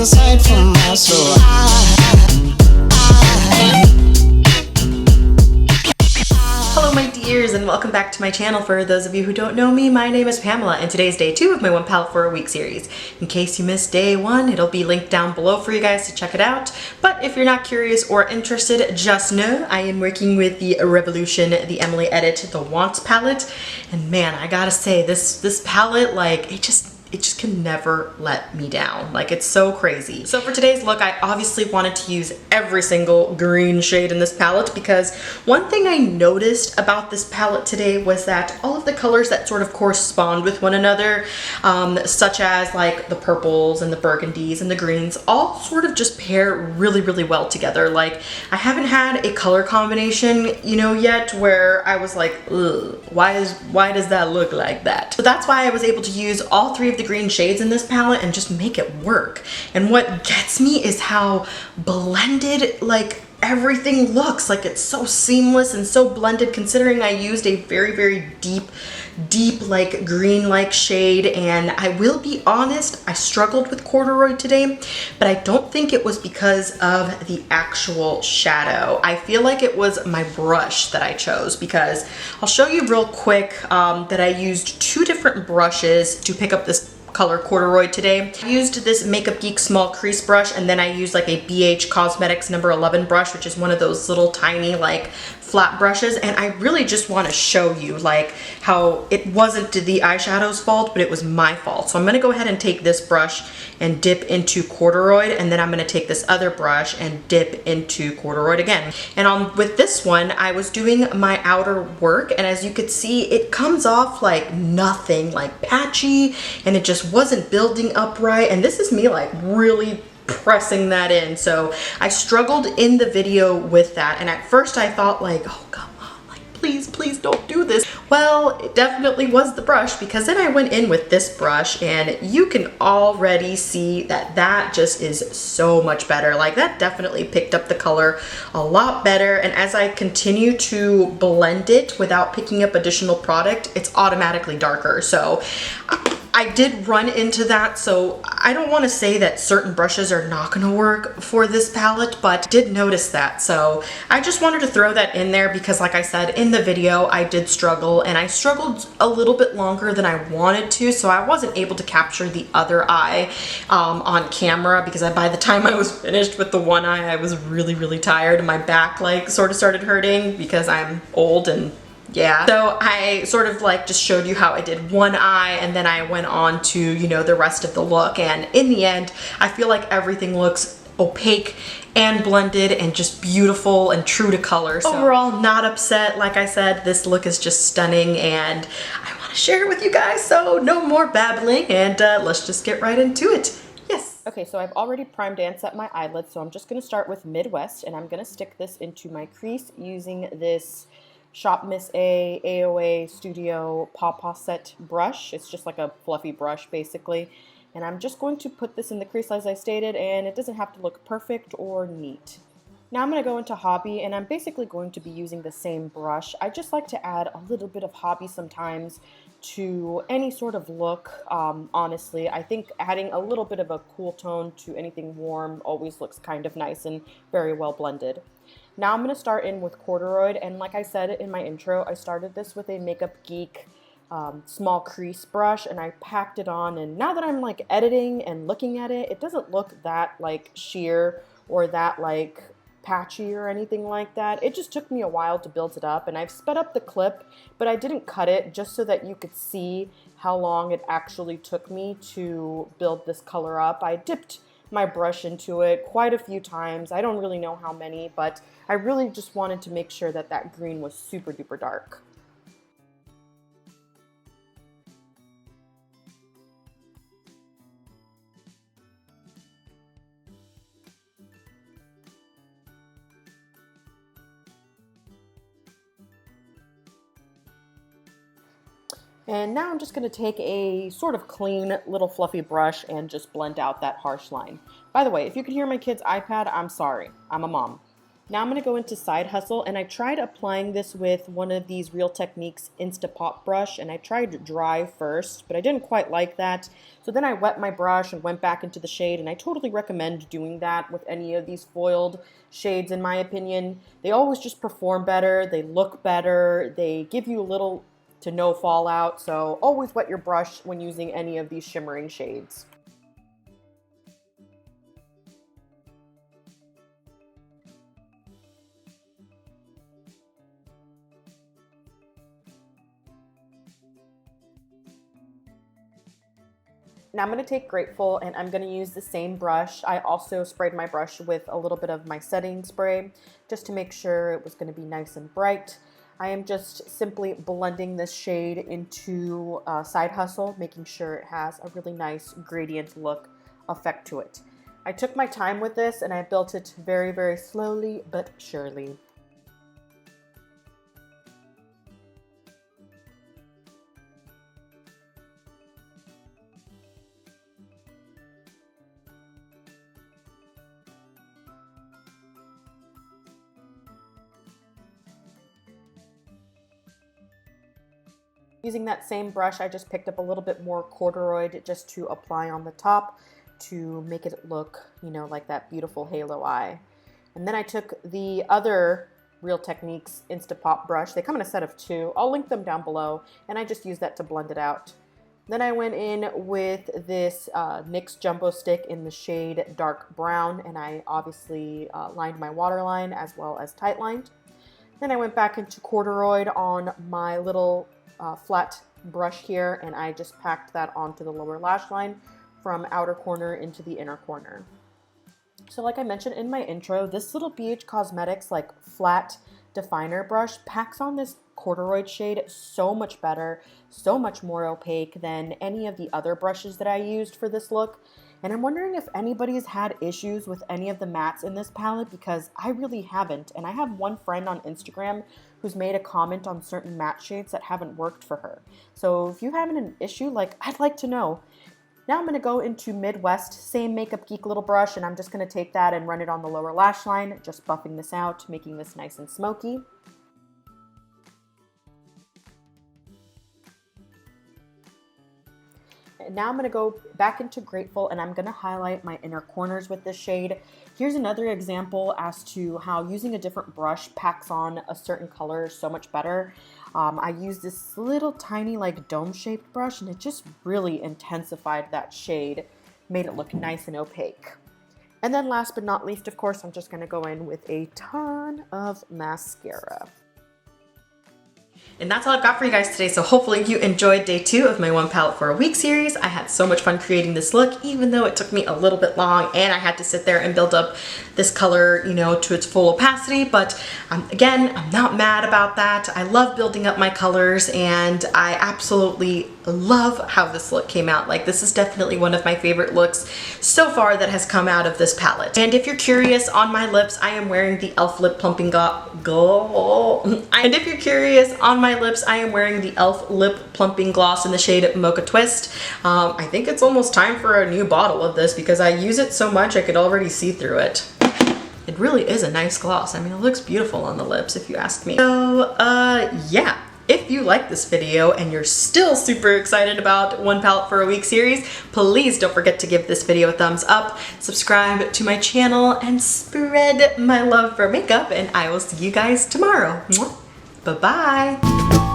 a sight for my soul. Hello my dears and welcome back to my channel. For those of you who don't know me, my name is Pamela and today's day 2 of my One Palette for a Week series. In case you missed day 1, it'll be linked down below for you guys to check it out. But if you're not curious or interested, just know I am working with the Revolution, the Emily Edit, the Wants palette. And man, I gotta say, this palette, like, it just can never let me down. Like, it's so crazy. So for today's look, I obviously wanted to use every single green shade in this palette because one thing I noticed about this palette today was that all of the colors that sort of correspond with one another, such as like the purples and the burgundies and the greens, all sort of just pair really, really well together. Like, I haven't had a color combination, you know, yet where I was like, ugh, why does that look like that? So that's why I was able to use all 3 of the green shades in this palette and just make it work. And what gets me is how blended, like, everything looks. Like, it's so seamless and so blended, considering I used a very, very deep like green like shade. And I will be honest, I struggled with corduroy today, but I don't think it was because of the actual shadow. I feel like it was my brush that I chose, because I'll show you real quick that I used 2 different brushes to pick up this color corduroy today. I used this Makeup Geek small crease brush, and then I used like a BH Cosmetics number 11 brush, which is one of those little tiny like flat brushes. And I really just want to show you like how it wasn't the eyeshadow's fault, but it was my fault. So I'm going to go ahead and take this brush and dip into corduroy, and then I'm going to take this other brush and dip into corduroy again. And with this one, I was doing my outer work, and as you could see, it comes off like nothing, like patchy, and it just wasn't building up right. And this is me like really pressing that in. So I struggled in the video with that, and at first I thought like, oh come on, like please don't do this. Well, it definitely was the brush, because then I went in with this brush and you can already see that that just is so much better. Like, that definitely picked up the color a lot better, and as I continue to blend it without picking up additional product, it's automatically darker. So I did run into that, so I don't want to say that certain brushes are not going to work for this palette, but did notice that. So I just wanted to throw that in there because, like I said in the video, I did struggle, and I struggled a little bit longer than I wanted to, so I wasn't able to capture the other eye on camera, because by the time I was finished with the one eye, I was really, really tired, and my back like sort of started hurting because I'm old and yeah. So I sort of like just showed you how I did one eye, and then I went on to, you know, the rest of the look. And in the end, I feel like everything looks opaque and blended and just beautiful and true to color. So overall, not upset. Like I said, this look is just stunning, and I want to share it with you guys. So no more babbling, and let's just get right into it. Yes. Okay, so I've already primed and set my eyelids, so I'm just going to start with Midwest, and I'm going to stick this into my crease using this Shop Miss A AOA Studio Paw Set brush. It's just like a fluffy brush basically, and I'm just going to put this in the crease as I stated, and it doesn't have to look perfect or neat. Now I'm going to go into Hobby, and I'm basically going to be using the same brush. I just like to add a little bit of Hobby sometimes to any sort of look. Honestly, I think adding a little bit of a cool tone to anything warm always looks kind of nice and very well blended. Now I'm going to start in with corduroy, and like I said in my intro, I started this with a Makeup Geek small crease brush, and I packed it on, and now that I'm like editing and looking at it, it doesn't look that like sheer or that like patchy or anything like that. It just took me a while to build it up, and I've sped up the clip, but I didn't cut it just so that you could see how long it actually took me to build this color up. I dipped my brush into it quite a few times. I don't really know how many, but I really just wanted to make sure that that green was super duper dark. And now I'm just going to take a sort of clean little fluffy brush and just blend out that harsh line. By the way, if you could hear my kid's iPad, I'm sorry. I'm a mom. Now I'm going to go into Side Hustle, and I tried applying this with one of these Real Techniques Instapop brush, and I tried dry first, but I didn't quite like that. So then I wet my brush and went back into the shade, and I totally recommend doing that with any of these foiled shades in my opinion. They always just perform better, they look better, they give you little to no fallout, so always wet your brush when using any of these shimmering shades. Now I'm going to take Grateful, and I'm going to use the same brush. I also sprayed my brush with a little bit of my setting spray just to make sure it was going to be nice and bright. I am just simply blending this shade into Side Hustle, making sure it has a really nice gradient look effect to it. I took my time with this, and I built it very, very slowly but surely. Using that same brush, I just picked up a little bit more corduroy just to apply on the top to make it look, you know, like that beautiful halo eye. And then I took the other Real Techniques Instapop brush. They come in a set of two. I'll link them down below, and I just used that to blend it out. Then I went in with this NYX Jumbo Stick in the shade Dark Brown, and I obviously lined my waterline as well as tight lined. Then I went back into corduroy on my little flat brush here, and I just packed that onto the lower lash line from outer corner into the inner corner. So like I mentioned in my intro, this little BH Cosmetics like flat definer brush packs on this corduroy shade so much better, so much more opaque than any of the other brushes that I used for this look. And I'm wondering if anybody's had issues with any of the mattes in this palette, because I really haven't. And I have one friend on Instagram who's made a comment on certain matte shades that haven't worked for her. So if you have an issue, like, I'd like to know. Now I'm going to go into Midwest, same Makeup Geek little brush, and I'm just going to take that and run it on the lower lash line, just buffing this out, making this nice and smoky. And now I'm going to go back into Grateful, and I'm going to highlight my inner corners with this shade. Here's another example as to how using a different brush packs on a certain color so much better. I used this little tiny like dome-shaped brush, and it just really intensified that shade, made it look nice and opaque. And then last but not least, of course, I'm just going to go in with a ton of mascara. And that's all I've got for you guys today, so hopefully you enjoyed day 2 of my One Palette for a Week series. I had so much fun creating this look, even though it took me a little bit long and I had to sit there and build up this color, you know, to its full opacity. But again, I'm not mad about that. I love building up my colors, and I absolutely love how this look came out. Like, this is definitely one of my favorite looks so far that has come out of this palette. And if you're curious, on my lips, I am wearing the e.l.f. Lip Plumping And if you're curious, on my lips, I am wearing the e.l.f. Lip Plumping Gloss in the shade Mocha Twist. I think it's almost time for a new bottle of this because I use it so much I could already see through it. It really is a nice gloss. I mean, it looks beautiful on the lips if you ask me. So, yeah. If you like this video and you're still super excited about One Palette for a Week series, please don't forget to give this video a thumbs up, subscribe to my channel, and spread my love for makeup, and I will see you guys tomorrow. Bye-bye.